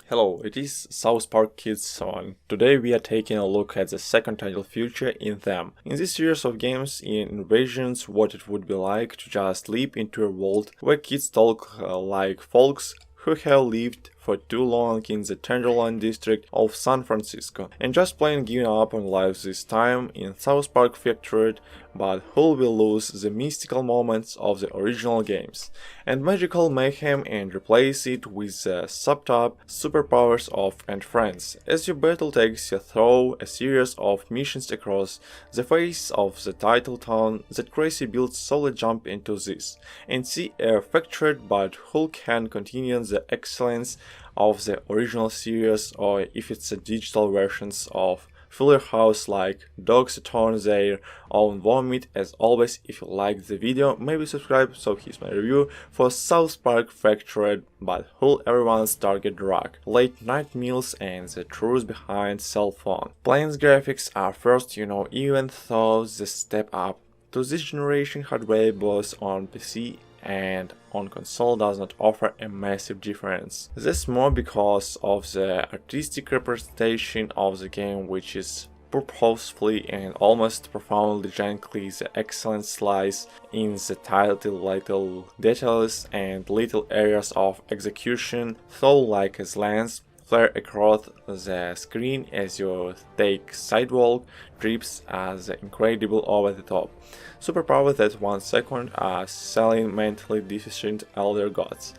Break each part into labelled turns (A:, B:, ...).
A: Hello, it is South Park Kids Son. Today we are taking a look at the second title feature in them. In this series of games in Invasions, what it would be like to just leap into a world where kids talk like folks who have lived for too long in the Tenderloin district of San Francisco and just plain giving up on life this time in South Park Factory, but who will lose the mystical moments of the original games and magical mayhem and replace it with the subtop superpowers of and friends as your battle takes you through a series of missions across the face of the title town. That crazy build solid jump into this and see a factored but who can continue the excellence of the original series, or if it's a digital versions of Fuller House like dogs turn their own vomit. As always, if you liked the video, maybe subscribe. So here's my review for South Park Factory, but who everyone's target drug, late night meals and the truth behind cell phone. Planes graphics are first, even though the step up to this generation hardware both on PC and on console does not offer a massive difference. This more because of the artistic representation of the game, which is purposefully and almost profoundly gently the excellent slice in the title, little details and little areas of execution, though like as lens flare across the screen as you take sidewalk trips as incredible over-the-top superpower that 1 second are selling mentally deficient elder gods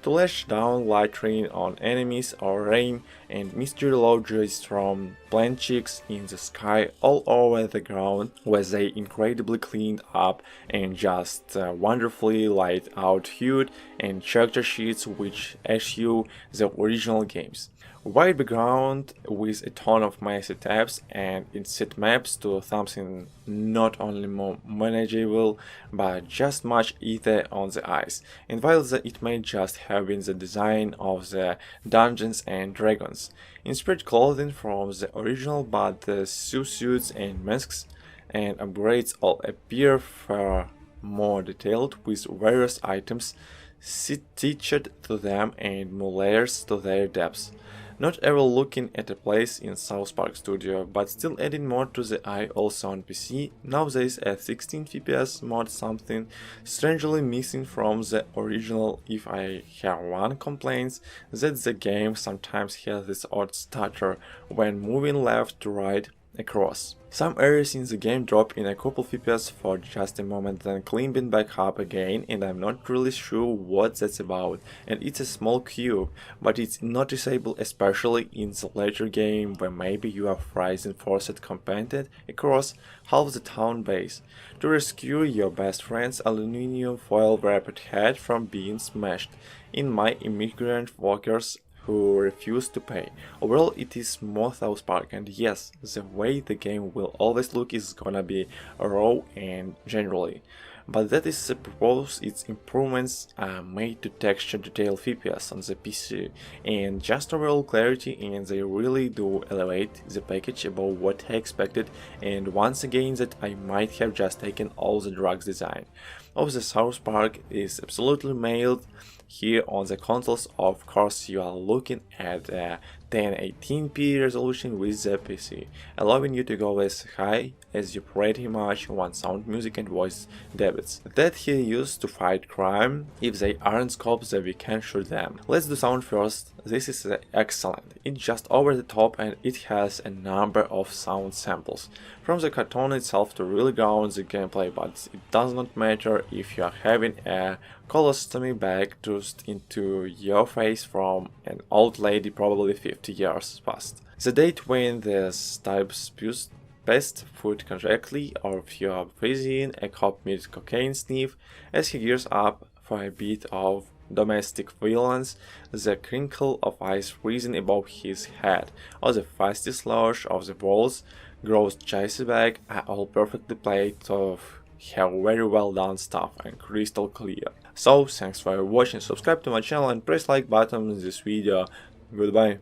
A: to lash down lightning on enemies or rain and mystery lodges from plane chicks in the sky all over the ground where they incredibly cleaned up and just wonderfully laid out HUD and character sheets which echo the original games. White background with a ton of messy tabs and it set maps to something not only more manageable but just much easier on the eyes, and while it may just have been the design of the Dungeons and Dragons inspired clothing from the original, but the suits and masks and upgrades all appear far more detailed with various items stitched to them and more layers to their depths. Not ever looking at a place in South Park Studio, but still adding more to the eye also on PC. Now there is a 16 FPS mod, something strangely missing from the original. If I have one complaint, that the game sometimes has this odd stutter when moving left to right across. Some areas in the game drop in a couple FPS for just a moment, then climbing back up again, and I'm not really sure what that's about. And it's a small cube, but it's noticeable, especially in the later game where maybe you are frozen forced compacted across half the town base to rescue your best friend's aluminum foil wrapped head from being smashed in my immigrant workers who refuse to pay. Overall, it is more South Park, and yes, the way the game will always look is gonna be raw and generally, but that is the purpose. Its improvements are made to texture detail FPS on the PC and just overall clarity, and they really do elevate the package above what I expected. And once again, that I might have just taken all the drugs design of the South Park is absolutely nailed here on the consoles. Of course, you are looking at a 1080p resolution with the PC, allowing you to go as high as you pretty much want. Sound, music and voice debits that he used to fight crime. If they aren't scopes, then we can shoot them. Let's do sound first. This is excellent. It's just over the top and it has a number of sound samples from the cartoon itself to really ground the gameplay, but it does not matter if you are having a colostomy bag thrust into your face from an old lady probably 50 years past. The date when this type spews best food correctly, or if you are freezing a cop mid cocaine sniff as he gears up for a bit of domestic violence, the crinkle of ice freezing above his head, or the feisty slush of the walls, gross chassis bag are all perfectly played of have very well done stuff and crystal clear. So thanks for watching, subscribe to my channel and press like button in this video. Goodbye.